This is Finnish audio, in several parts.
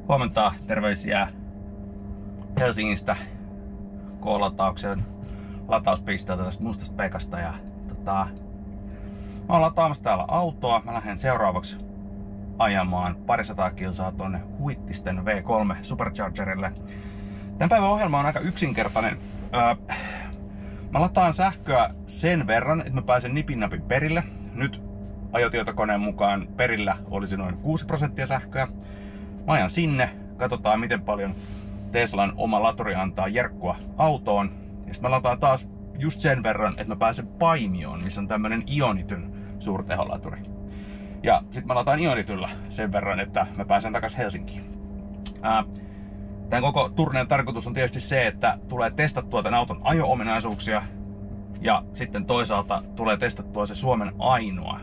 Huomenta, terveisiä Helsingistä K-latauksen latauspisteeltä tästä Mustasta Pekasta. Ja mä oon lataamassa täällä autoa. Mä lähden seuraavaksi ajamaan parisataa kilsaa tonne Huittisten V3 Superchargerille. Tämän päivän ohjelma on aika yksinkertainen. Mä lataan sähköä sen verran, että mä pääsen nipin perille. Nyt ajotietokoneen mukaan perillä olisi noin 6% sähköä. Mä ajan sinne, katsotaan miten paljon Teslan oma laturi antaa jerkkua autoon. Ja sit mä lataan taas just sen verran, että mä pääsen Paimioon, missä on tämmönen Ionityn suurteholaturi. Ja sit mä lataan Ionityllä sen verran, että mä pääsen takas Helsinkiin. Tän koko turneen tarkoitus on tietysti se, että tulee testattua tän auton ajo-ominaisuuksia. Ja sitten toisaalta tulee testattua se Suomen ainoa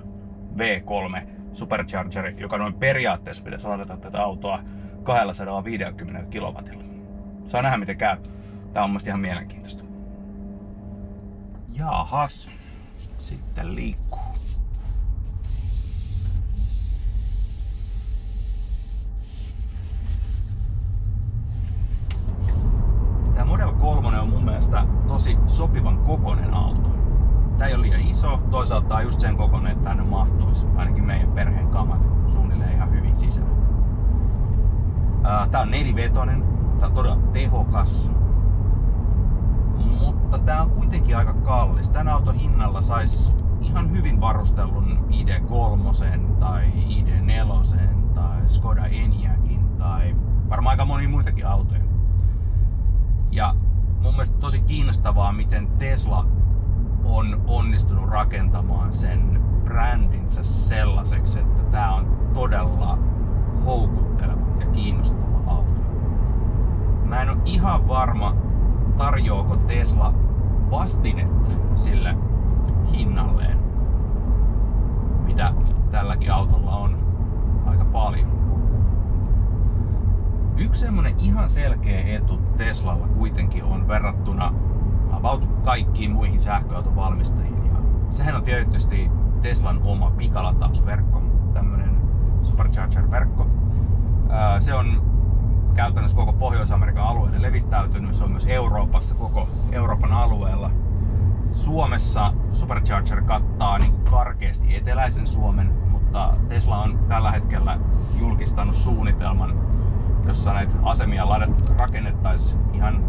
V3 Superchargeri, joka noin periaatteessa pitäisi ladata tätä autoa 250 kilowatilla. Saa nähdä miten käy. Tää on mun mielestä ihan mielenkiintoista. Jaahas. Sitten liikkuu. Tää Model 3 on mun mielestä tosi sopivan kokoinen auto. Tää ei ole liian iso, toisaalta tää on just sen kokoinen, että tänne mahtuisi ainakin meidän perheen kamat suunnilleen ihan hyvin sisään. Tää on nelivetonen, tää on todella tehokas, mutta tää on kuitenkin aika kallis. Tän auton hinnalla sais ihan hyvin varustellun ID3 tai ID4 tai Skoda Enyaqin tai varmaan aika monia muitakin autoja. Ja mun mielestä tosi kiinnostavaa, miten Tesla on onnistunut rakentamaan sen brändinsä sellaiseksi, että tää on todella houkutteleva ja kiinnostava auto. Mä en ole ihan varma, tarjoako Tesla vastinetta sille hinnalleen, mitä tälläkin autolla on aika paljon. Yksi semmonen ihan selkeä etu Teslalla kuitenkin on verrattuna about kaikkiin muihin sähköautovalmistajiin. Ja sehän on tietysti Teslan oma pikalatausverkko, tämmönen Supercharger-verkko. Se on käytännössä koko Pohjois-Amerikan alueelle levittäytynyt. Se on myös Euroopassa, koko Euroopan alueella. Suomessa Supercharger kattaa niin karkeasti eteläisen Suomen, mutta Tesla on tällä hetkellä julkistanut suunnitelman, jossa näitä asemia rakennettaisiin ihan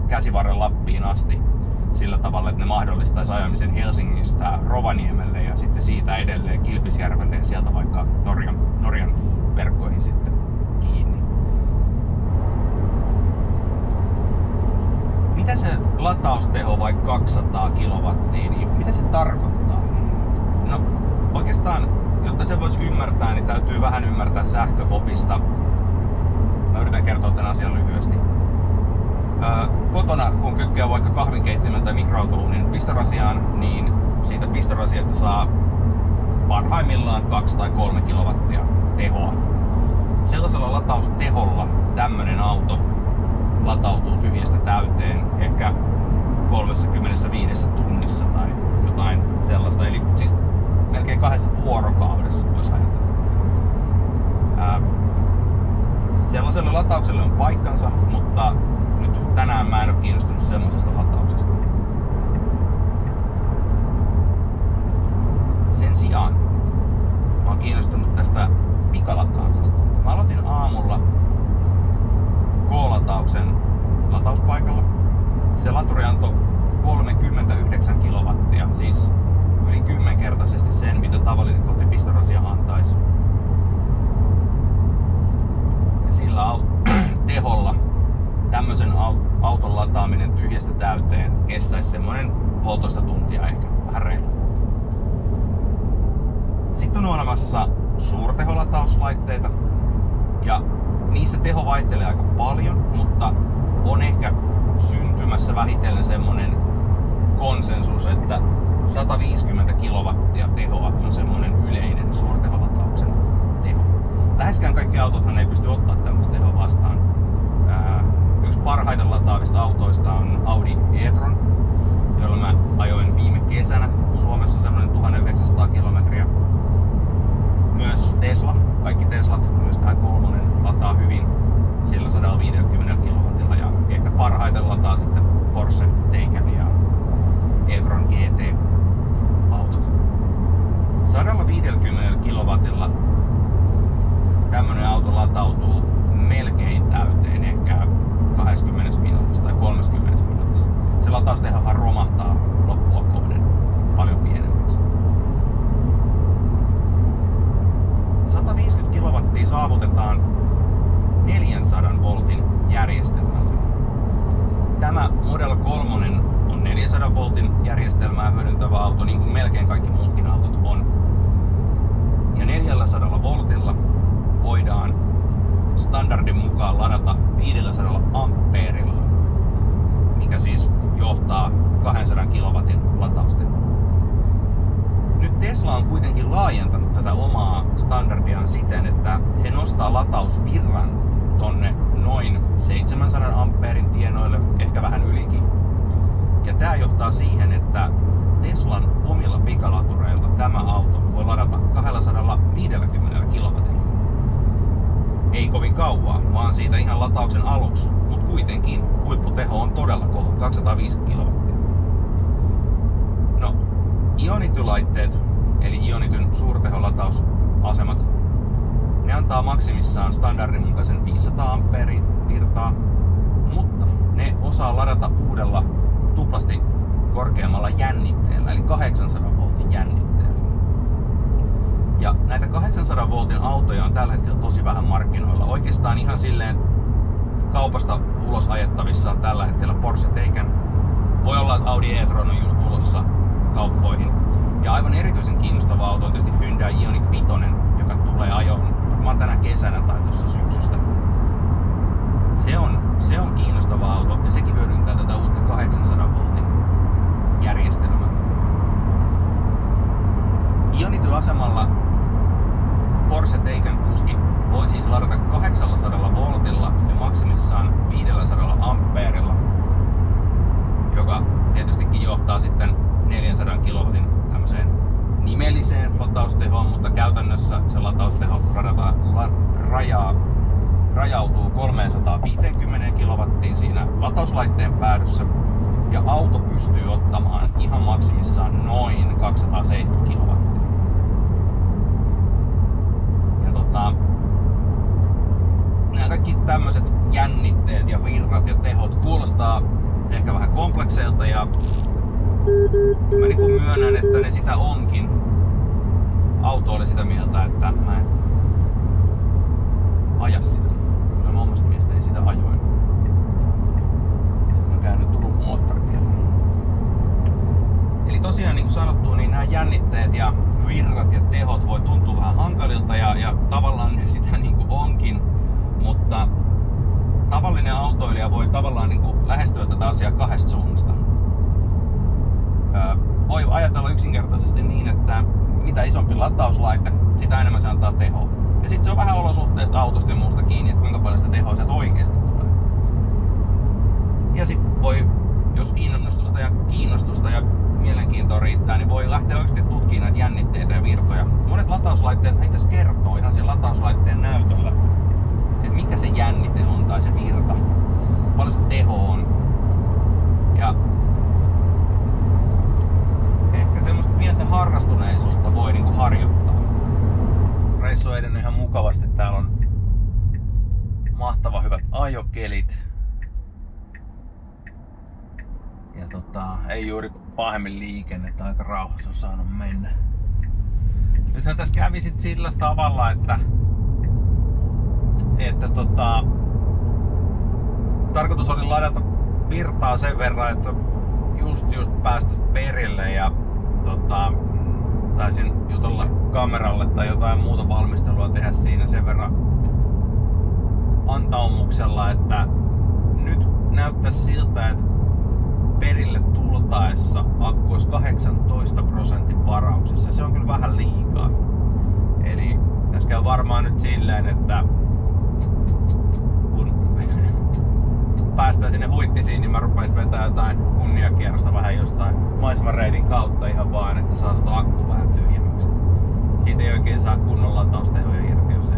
Käsivarren Lappiin asti sillä tavalla, että ne mahdollistaisi ajamisen Helsingistä Rovaniemelle ja sitten siitä edelleen Kilpisjärvelle ja sieltä vaikka Norjan verkkoihin sitten kiinni. Mitä se latausteho vaikka 200 kilowattia, niin mitä se tarkoittaa? No oikeastaan, jotta se voisi ymmärtää, niin täytyy vähän ymmärtää sähköopista. Mä yritän kertoa tämän asian lyhyesti. Kotona, kun kytkee vaikka kahvinkeittimen tai mikroaaltouunin pistorasiaan, niin siitä pistorasiasta saa parhaimmillaan 2 tai 3 kilowattia tehoa. Sellaisella latausteholla tämmönen auto latautuu tyhjästä täyteen ehkä 35 tunnissa tai jotain sellaista. Eli siis melkein 2 vuorokaudessa voisi ajatella. Sellaiselle lataukselle on paikkansa, mutta nyt tänään mä en ole kiinnostunut semmoisesta latauksesta. Sen sijaan mä oon kiinnostunut tästä pikalataamisesta. Mä aloitin aamulla K-latauksen latauspaikalla. Se laturi antoi 39 kilowattia, siis yli 10-kertaisesti sen, mitä tavallinen kotipistorasia antaisi. Ja sillä teholla tämmöisen auton lataaminen tyhjästä täyteen kestäisi semmoinen 1,5 tuntia, ehkä vähän reilu. Sitten on olemassa suurteholatauslaitteita ja niissä teho vaihtelee aika paljon, mutta on ehkä syntymässä vähitellen semmoinen konsensus, että 150 kilowattia tehoa on semmoinen yleinen suurteholatauksen teho. Läheskään kaikki autothan ei pysty ottaa tämmöistä tehoa vastaan. Yksi parhaiten lataavista autoista on Audi e-tron, jolla mä ajoin viime kesänä Suomessa semmoinen 1900 kilometriä. Myös Tesla kaikki Teslat, myös tää 3 lataa hyvin sillä 150 kW ja ehkä parhaiten lataa sitten Porsche Taycan ja e-tron GT-autot. 150 kW tämmönen auto latautuu melkein täyteen, ehkä 20 minuutissa tai 30 minuutissa. Se lataustehohan romahtaa loppua kohden paljon pienemmäksi. 150 kW saavutetaan 400 voltin järjestelmällä. Tämä Model 3 on 400 voltin järjestelmää hyödyntävä auto, niin kuin melkein kaikki muutkin autot on. Ja 400 voltilla voidaan standardin mukaan ladata 500 ampeerilla, mikä siis johtaa 200 kilowatin lataustehoa. Nyt Tesla on kuitenkin laajentanut tätä omaa standardiaan siten, että he nostaa latausvirran tonne noin 700 ampeerin tienoille, ehkä vähän ylikin. Ja tää johtaa siihen, että Teslan omilla pikalatureilla tämä auto voi ladata 250 kilowatilla. Ei kovin kauaa, vaan siitä ihan latauksen aluksi, mutta kuitenkin huipputeho on todella kova, 250 kilowattia. No, Ionity-laitteet, eli Ionityn suurteholatausasemat, ne antaa maksimissaan standardin mukaisen 500 ampeerin virtaa, mutta ne osaa ladata uudella tuplasti korkeammalla jännitteellä, eli 800 voltin jännitteellä. Ja näitä 800 voltin autoja on tällä hetkellä tosi vähän markkinoilla. Oikeastaan ihan silleen kaupasta ulos ajettavissa on tällä hetkellä Porsche Taycan. Voi olla, että Audi e-tron on just tulossa kauppoihin. Ja aivan erityisen kiinnostava auto on tietysti Hyundai Ioniq 5, joka tulee ajoon varmaan tänä kesänä tai tuossa syksystä. Se on kiinnostava auto ja sekin hyödyntää tätä uutta 800 voltin järjestelmää. Ionity-asemalla Porsche Taycan kuski voi siis ladata 800 voltilla ja maksimissaan 500 ampeerilla, joka tietystikin johtaa sitten 400 kilowatin tämmöiseen nimelliseen lataustehoon, mutta käytännössä se latausteho rajautuu 350 kilowattiin siinä latauslaitteen päädyssä ja auto pystyy ottamaan ihan maksimissaan noin 270 kilowattia. Ja nämä kaikki tämmöiset jännitteet ja virrat ja tehot kuulostaa ehkä vähän komplekseilta ja mä niin kuin myönnän, että ne sitä onkin. Auto oli sitä mieltä, että mä en aja sitä. Kyllä mä omasta mielestäni sitä ajoin. Sitten mä käyn Turun moottoritiellä. Eli tosiaan niin kuin sanottu, niin nämä jännitteet ja virrat ja tehot voi tuntua vähän hankalilta ja tavallaan ne sitä niin kuin onkin. Mutta tavallinen autoilija voi tavallaan niin kuin lähestyä tätä asiaa kahdesta suunnasta. Voi ajatella yksinkertaisesti niin, että mitä isompi latauslaite, sitä enemmän se antaa tehoa. Ja sitten se on vähän olosuhteista autosta ja muusta kiinni, että kuinka paljon sitä tehoa sieltä oikeasti tulee. Ja sitten voi, jos innostusta ja kiinnostusta ja mielenkiintoa riittää, niin voi lähteä oikeasti tutkimaan näitä jännitteitä ja virtoja. Monet latauslaitteet itse asiassa kertoo ihan sen latauslaitteen näytöllä, että mikä se jännite on tai se virta, paljon se teho on. Ja ehkä semmoista pientä harrastuneisuutta voi niinku harjoittaa. Reissu on edennyt ihan mukavasti. Täällä on mahtava hyvät ajokelit. Ja ei juuri pahemmin liikennettä, aika rauhassa on saanut mennä. Nythän tässä kävi sit sillä tavalla, että tarkoitus oli ladata virtaa sen verran, että just päästä perille ja taisin jutella kameralle tai jotain muuta valmistelua tehdä siinä sen verran antaumuksella, että nyt näyttäisi siltä, että perille tultaessa akku olisi 18% varauksessa. Se on kyllä vähän liikaa. Eli tässä käy varmaan nyt silleen, että kun päästään sinne Huittisiin, niin mä rupean vetää jotain kunniakierrosta vähän jostain maisemareitin kautta ihan vaan, että saa akku vähän tyhjemmäksi. Siitä ei oikein saa kunnon lataustehoja irti, jos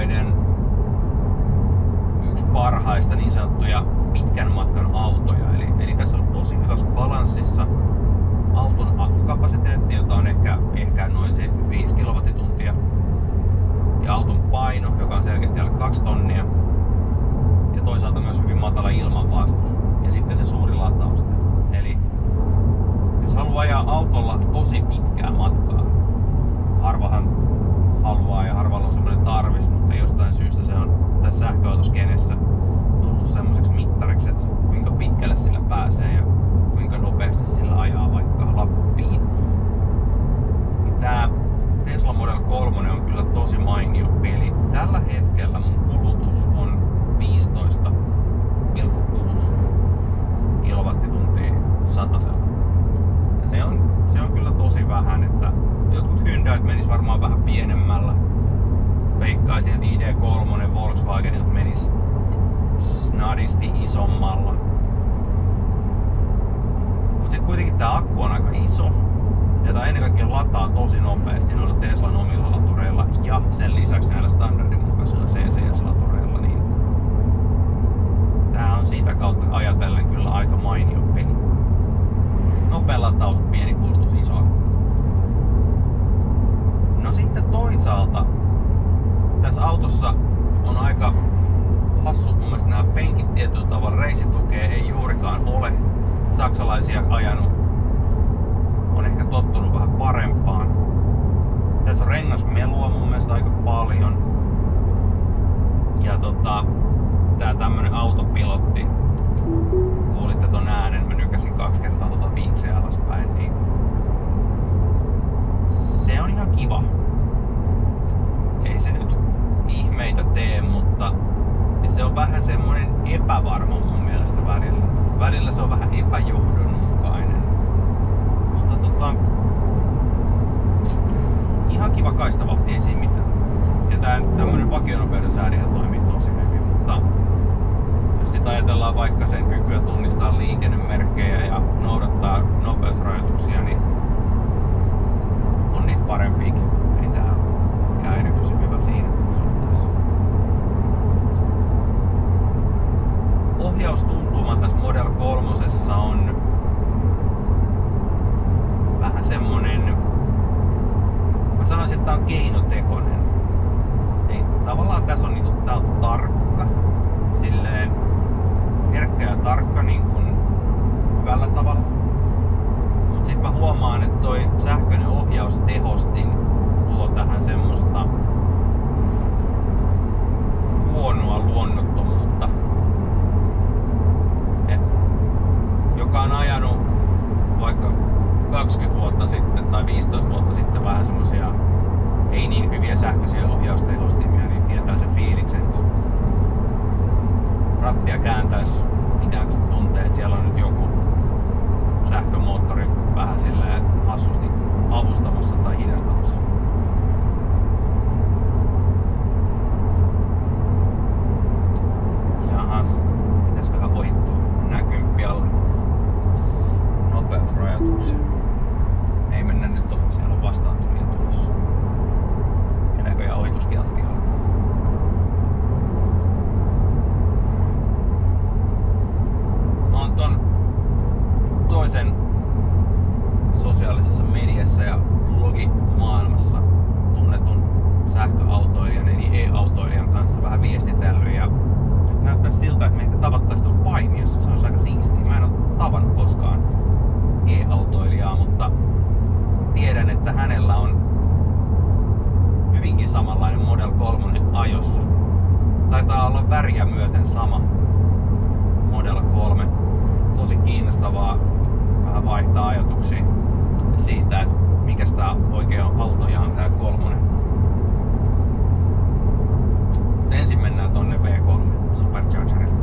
aikojen yksi parhaista niin sanottuja pitkän matkan autoja. Eli tässä on tosi hyvässä balanssissa auton akkukapasiteetti, jota on ehkä noin 75 kWh. Ja auton paino, joka on selkeästi alle 2 tonnia. Ja toisaalta myös hyvin matala ilmanvaihto. Ja sitten se suuri lataus. Eli jos haluaa ajaa autolla tosi pitkää matkaa, harvahan haluaa ja harvalla on semmoinen tarvis, mutta jostain syystä se on tässä sähköautoskenessä tullut semmoiseksi mittariksi, että kuinka pitkälle sillä pääsee ja kuinka nopeasti sillä ajaa vaikka Lappiin. Tää Tesla Model 3 on kyllä tosi mainio peli. Tällä hetkellä mun kulutus on 15,6 kilowattituntia satasella. Ja se on kyllä tosi vähän, että jotkut Hyundait menis varmaan vähän pienemmällä. Veikkaisin, että ID3 Volkswagenilta menis snadisti isommalla. Mut sit kuitenkin tää akku on aika iso. Ja tää ennen kaikkea lataa tosi nopeasti noilla Teslan omilla latureilla ja sen lisäksi näillä standardin mukaisilla CCS-latureilla. Niin tää on sitä kautta ajatellen kyllä aika mainio peli. Nopea lataus, pieni kulutus, iso akku. No sitten toisaalta tässä autossa on aika hassu, mun mielestä nämä penkit tietyllä tavalla reisitukea ei juurikaan ole. Saksalaisia ajanut, on ehkä tottunut vähän parempaan. Tässä on rengasmelua mun mielestä aika paljon. Ja tää tämmönen autopilotti, kuulitte ton äänen, mä nykäsin 2 kertaa vinkseä alaspäin, niin se on ihan kiva. Ei se nyt ihmeitä tee, mutta se on vähän semmonen epävarma mun mielestä välillä. Välillä se on vähän epäjohdonmukainen. Mutta ihan kiva kaistavahti, ei siinä mitään. Ja tämmönen vakionopeuden säädinhän toimii tosi hyvin, mutta jos sit ajatellaan vaikka sen kykyä tunnistaa liikennemerkkejä ja noudattaa nopeusrajoituksia, niin on niitä parempiakin. Ei tää mikään erityisen hyvä siinä suhteessa. Ohjaustuntuma tässä Model 3 on vähän semmonen, mä sanoisin, että tää on keinotekoinen. Ei, tavallaan tässä on niinku, tää on tarkka, silleen herkkä ja tarkka niin kuin hyvällä tavalla. Mut sit mä huomaan, että toi sähköinen ohjaustehostin luo tähän semmoista huonoa luonnottomuutta. Et joka on ajanut vaikka 20 vuotta sitten tai 15 vuotta sitten vähän semmosia ei niin hyviä sähköisiä ohjaustehostimia, niin tietää sen fiiliksen, kun rattia kääntäis, ikään kuin tuntee, että siellä on nyt joku sähkömoottori vähän silleen hassusti avustamassa tai hidastamassa. Jahas, pitäisiköhän ohittaa näkymppialla nopeusrajoituksia. Ei mennä nyt tohon, siellä on vastaantulija tulossa. Ja näköjään ohituskieltokin on. Mä oon ton toisen sosiaalisessa mediassa ja blogimaailmassa tunnetun sähköautoilijan eli e-autoilijan kanssa vähän viestitellyt ja näyttää siltä, että me ehkä tavattais tuossa Paimiossa. Se olisi aika siistiä. Mä en oo tavannut koskaan e-autoilijaa, mutta tiedän, että hänellä on hyvinkin samanlainen Model 3 ajossa. Taitaa olla väriä myöten sama Model 3. Tosi kiinnostavaa vähän vaihtaa ajatuksia siitä, että mikä tää oikea autoja on tää 3. Ensin mennään tonne V3 Superchargerille.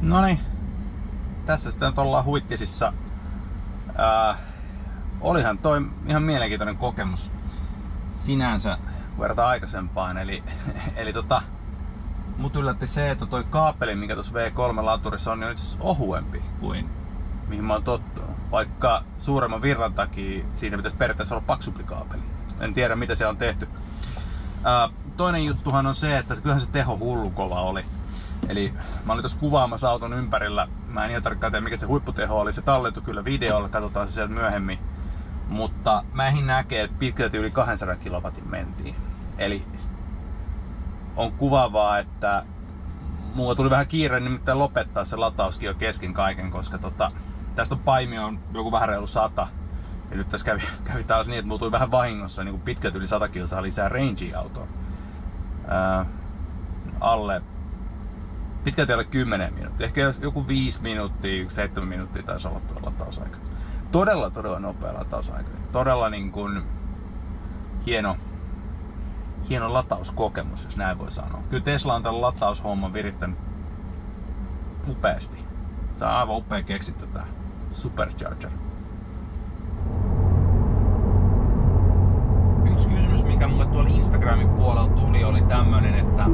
Noniin, tässä sitten ollaan Huittisissa. Olihan toi ihan mielenkiintoinen kokemus sinänsä verrataan aikaisempaan. Eli mut yllätti se, että toi kaapeli, mikä tuossa V3-laturissa on, niin on itse asiassa ohuempi kuin mihin mä oon tottunut. Vaikka suuremman virran takia siinä pitäisi periaatteessa olla paksumpi kaapeli. En tiedä mitä se on tehty. Toinen juttuhan on se, että kyllähän se teho hullu kova oli. Eli mä olin tuossa kuvaamassa auton ympärillä. Mä en ihan tarkkaan tiedä mikä se huipputeho oli. Se talletui kyllä videolla, katsotaan se sieltä myöhemmin. Mutta mä en näkee, että pitkälti yli 200 kilowatin mentiin. Eli on kuvaavaa, että mulla tuli vähän kiire nimittäin lopettaa se latauskin jo kesken kaiken, koska tästä on paimio on joku vähän reilu 100. Ja nyt tässä kävi taas niin, että mulla tuli vähän vahingossa niin pitkälti yli 100 kilsaa lisää rangea autoon. Pitkälti alle 10 minuuttia. Ehkä joku 5 minuuttia, 7 minuuttia taisi olla tuo latausaika. Todella nopea latausaika. Todella niin kuin hieno latauskokemus, jos näin voi sanoa. Kyllä Tesla on tämän lataushomman virittänyt upeasti. Tää on aivan upea keksitty tää Supercharger. Yksi kysymys, mikä mulle tuolla Instagramin puolella tuli, oli tämmönen, että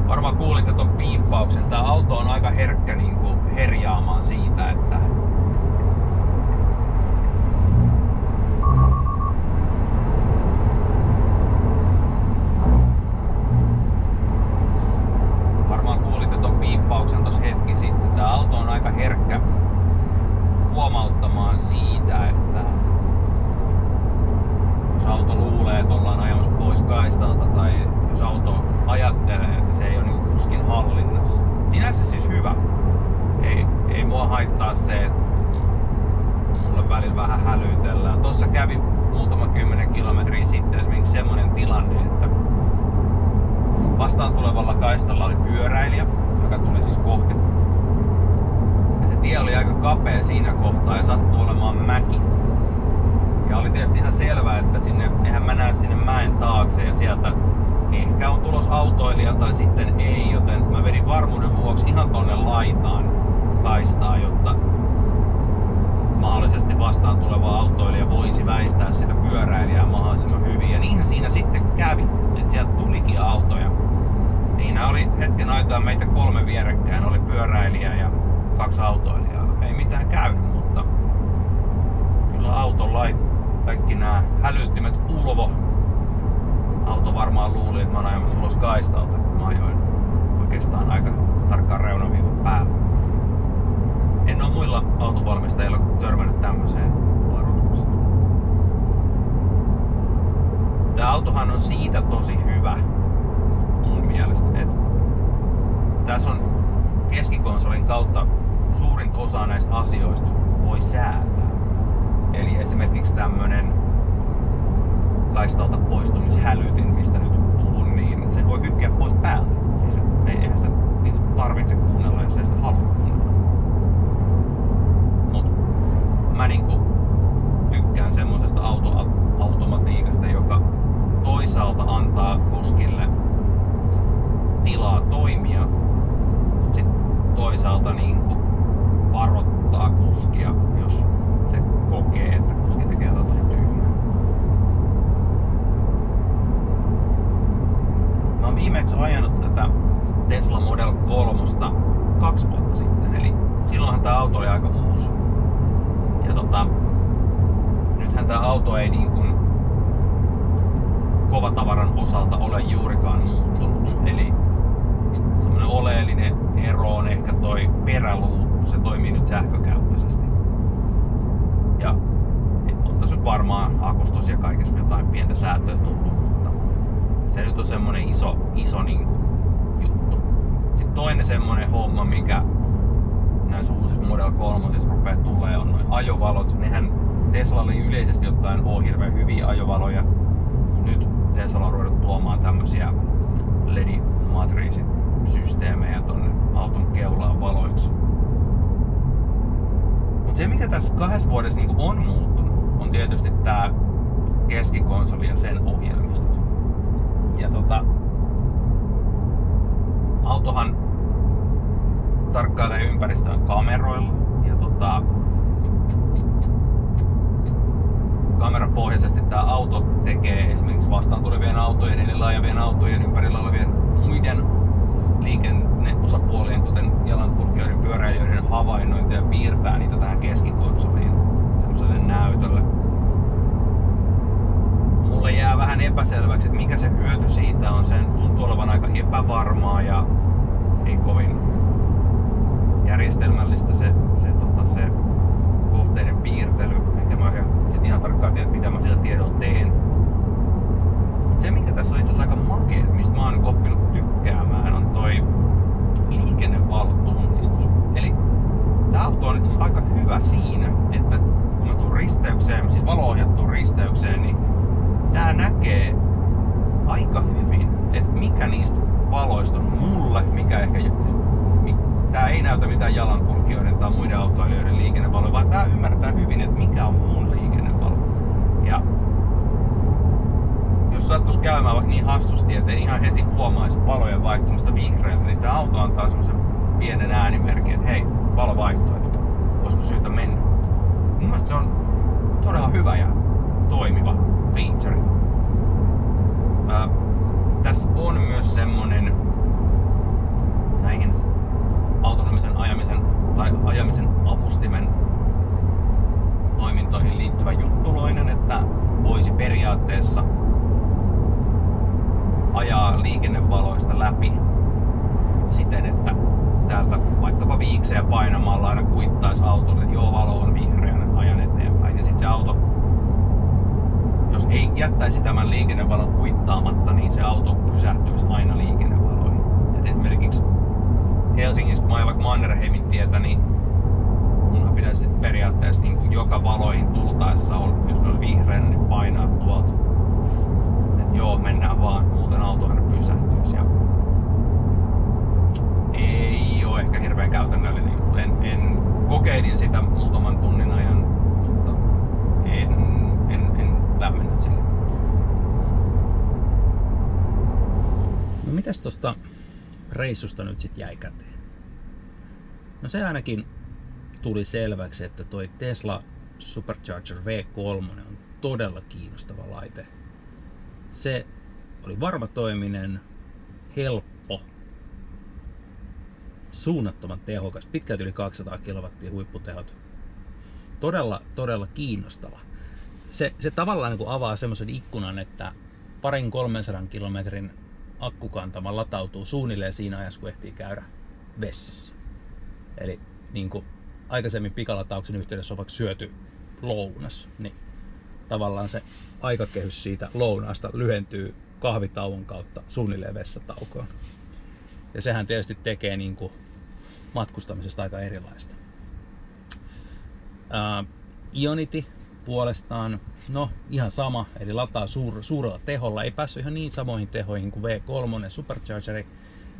varmaan kuulitte ton piippauksen. Tää auto on aika herkkä niinku herjaamaan siitä, että varmaan kuulitte ton piippauksen tossa hetki sitten. Tää auto on aika herkkä huomauttamaan siitä, että jos auto luulee, että ollaan ajamassa pois kaistalta tai jos auto ajattelee, että se ei ole niinku kuskin hallinnassa. Sinänsä siis hyvä. Ei mua haittaa se, että mulle välillä vähän hälytellään. Tossa kävi muutama 10 kilometriä sitten esimerkiksi semmonen tilanne, että vastaan tulevalla kaistalla oli pyöräilijä, joka tuli siis kohti. Ja se tie oli aika kapea siinä kohtaa ja sattui olemaan mäki. Ja oli tietysti ihan selvää, että eihän mä näe sinne mäen taakse ja sieltä ehkä on tulos autoilija tai sitten ei, joten mä vedin varmuuden vuoksi ihan tonne laitaan kaistaa, jotta mahdollisesti vastaan tuleva autoilija voisi väistää sitä pyöräilijää mahdollisimman hyvin. Ja niinhän siinä sitten kävi, että sieltä tulikin autoja. Siinä oli hetken aikaa meitä 3 vierekkäin, oli pyöräilijä ja 2 autoilijaa. Ei mitään käynyt, mutta kyllä autolla kaikki nämä hälyttimet ulvo. Auto varmaan luuli, että mä oon ajamassa ulos kaistalta, kun mä ajoin oikeastaan aika tarkkaan reunaviivan päällä. En oo muilla autovalmistajilla törmännyt tämmöiseen varoitukseen. Tää autohan on siitä tosi hyvä mun mielestä, että tässä on keskikonsolin kautta suurin osa näistä asioista voi säätää. Eli esimerkiksi tämmönen kaistalta poistumishälytin, mistä nyt puhun, niin sen voi kytkeä pois päältä. Siis eihän sitä tarvitse kuunnella, jos ei sitä halua kuunnella. Mut mä tykkään semmosesta automatiikasta, joka toisaalta antaa kuskille tilaa toimia, mut sit toisaalta varoittaa kuskia, jos se kokee, että kuski tekee jotain tyhmää. Mä oon viimeksi ajanut tätä Tesla Model 3 2 vuotta sitten, eli silloinhan tää auto oli aika uusi. Ja nythän tää auto ei kovatavaran osalta ole juurikaan muuttunut. Eli semmonen oleellinen ero on ehkä toi peräluukku, se toimii nyt sähkökäyttöisesti. Ja on tässä nyt varmaan akustus ja kaikessa jotain pientä säätöä tullut, mutta se nyt on semmonen iso juttu. Sitten toinen semmonen homma, mikä näissä uusissa Model 3 rupeaa tulee, on noin ajovalot. Nehän Tesla oli yleisesti ottaen hirveän hyviä ajovaloja. Nyt Tesla on ruvennut tuomaan tämmösiä LED-matriisisysteemejä tonne auton keulaan valoiksi. Mut se mikä tässä 2 vuodessa on muuttunut, on tietysti tää keskikonsoli ja sen ohjelmistot. Ja autohan tarkkailee ympäristöä kameroilla ja kamerapohjaisesti tää auto tekee esimerkiksi vastaan tulevien autojen, edellä ajavien autojen, ympärillä olevien muiden liikenneosapuolien, kuten jalankulkijoiden, pyöräilijöiden havainnointia ja piirtää niitä tähän keskikonsoliin semmoiselle epäselväksi, että mikä se hyöty siitä on. Sen tuntuu olevan aika epävarmaa ja ei kovin järjestelmällistä se kohteiden piirtely. Eikä mä sit ihan tarkkaan tiedä, mitä mä sillä tiedolla teen. Se mikä tässä on itse asiassa aika makea, mistä mä oon oppinut tykkäämään, on toi liikennevalotunnistus. Eli tää auto on itse asiassa aika hyvä siinä, että kun mä tuun risteykseen, siis valo-ohjattuun risteykseen, niin tää näkee aika hyvin, että mikä niistä valoista on mulle, mikä ehkä tää ei näytä mitään jalankulkijoiden tai muiden autoilijoiden liikennevaloja, vaan tää ymmärtää hyvin, että mikä on mun liikennevalo. Ja jos sattuisi käymään vaikka niin hassusti, että en ihan heti huomaisi valojen vaihtumista vihreältä, niin tää auto antaa semmosen pienen äänimerkin, että hei, valo vaihtui, että olisiko syytä mennä. Mun mielestä se on todella hyvä ja toimiva feature. Tässä on myös semmonen näihin autonomisen ajamisen avustimen toimintoihin liittyvä juttuloinen, että voisi periaatteessa ajaa liikennevaloista läpi siten, että täältä vaikkapa viiksejä painamalla aina kuittaisi autolle, että joo, valo on vihreänä, ajan eteenpäin. Ja sitten se auto, jos ei jättäisi tämän liikennevalon kuittaamatta, niin se auto pysähtyisi aina liikennevaloihin. Et esimerkiksi Helsingissä, kun mä ajan vaikka Mannerheimin tietä, niin munhan pitäisi periaatteessa niin kuin joka valoihin tultaessa, jos ne oli vihreänä, niin painaa tuolta. Että joo, mennään vaan, muuten auto aina pysähtyisi. Ja ei ole ehkä hirveän käytännöllinen juttu. En kokeilin sitä muutaman tunnin ajan, mutta en lämmennyt sille. No mitäs tosta reissusta nyt sit jäi käteen? No se ainakin tuli selväksi, että toi Tesla Supercharger V3 on todella kiinnostava laite. Se oli varmatoiminen, helppo, suunnattoman tehokas, pitkälti yli 200 kilowattia huipputehot. Todella kiinnostava. Se tavallaan niin kuin avaa semmoisen ikkunan, että 200-300 kilometrin akkukantama latautuu suunnilleen siinä ajassa, kun ehtii käydä vessassa. Eli niin kuin aikaisemmin pikalatauksen yhteydessä on vaikka syöty lounas, niin tavallaan se aikakehys siitä lounaasta lyhentyy kahvitauon kautta suunnilleen vessataukoon. Ja sehän tietysti tekee niin kuin matkustamisesta aika erilaista. Ionity puolestaan, no ihan sama, eli lataa suurella teholla. Ei päässyt ihan niin samoihin tehoihin kuin V3 Superchargeri.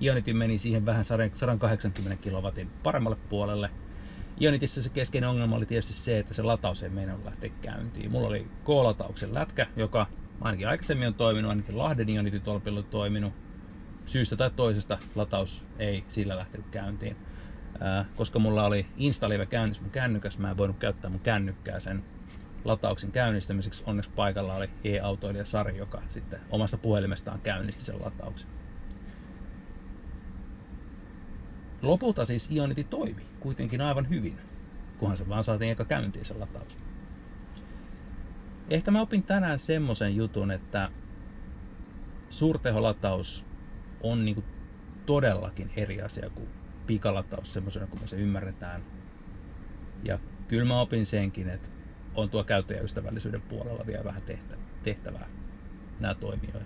Ionity meni siihen vähän 180 kW paremmalle puolelle. Ionityssä se keskeinen ongelma oli tietysti se, että se lataus ei meinannut lähteä käyntiin. Mulla oli K-latauksen lätkä, joka ainakin aikaisemmin on toiminut, ainakin Lahden Ionity-tolpilla on toiminut. Syystä tai toisesta lataus ei sillä lähtenyt käyntiin. Koska mulla oli Instalive käynnissä mun kännykäs, mä en voinut käyttää mun kännykkää sen latauksen käynnistämiseksi. Onneksi paikalla oli e-autoilija Sari, joka sitten omasta puhelimestaan käynnisti sen latauksen. Lopulta siis Ionity toimi kuitenkin aivan hyvin, kunhan se vaan saatiin eka käyntiin sen lataus. Ehkä mä opin tänään semmosen jutun, että suurteholataus on niinku todellakin eri asia kuin pikalataus semmoisena kuin me se ymmärretään. Ja kyllä mä opin senkin, että on tuo käyttäjäystävällisyyden puolella vielä vähän tehtävää nämä toimijoille.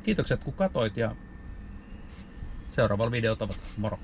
Kiitokset kun katoit ja seuraavalla videolla tavataan. Moro!